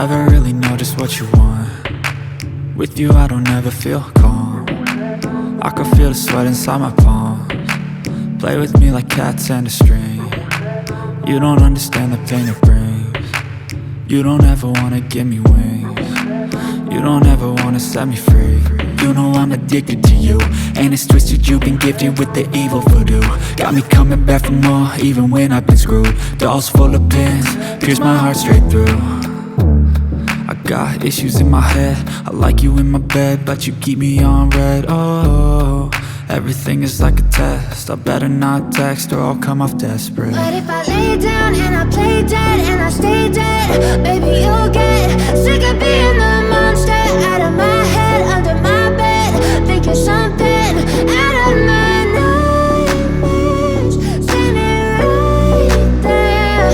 never really know just what you want. With you I don't ever feel calm. I can feel the sweat inside my palms. Play with me like cats and a string. You don't understand the pain it brings. You don't ever wanna give me wings. You don't ever wanna set me free. You know I'm addicted to you, and it's twisted, you've been gifted with the evil voodoo. Got me coming back for more, even when I've been screwed. Dolls full of pins, pierce my heart straight through. I got issues in my head, I like you in my bed, but you keep me on red. Oh, everything is like a test, I better not text or I'll come off desperate. But if I lay down and I play dead and I stay dead, baby you'll get sick of being the monster out of my head, under my bed, thinking something out of my nightmares, standing right there.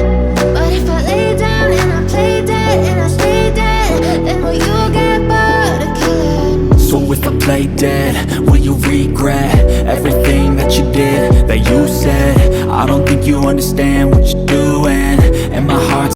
But if I lay down and I play dead and I stay dead, then will you get bored of killing? So if I play dead, will you regret everything that you did, that you said? I don't think you understand what you're doing, and my heart's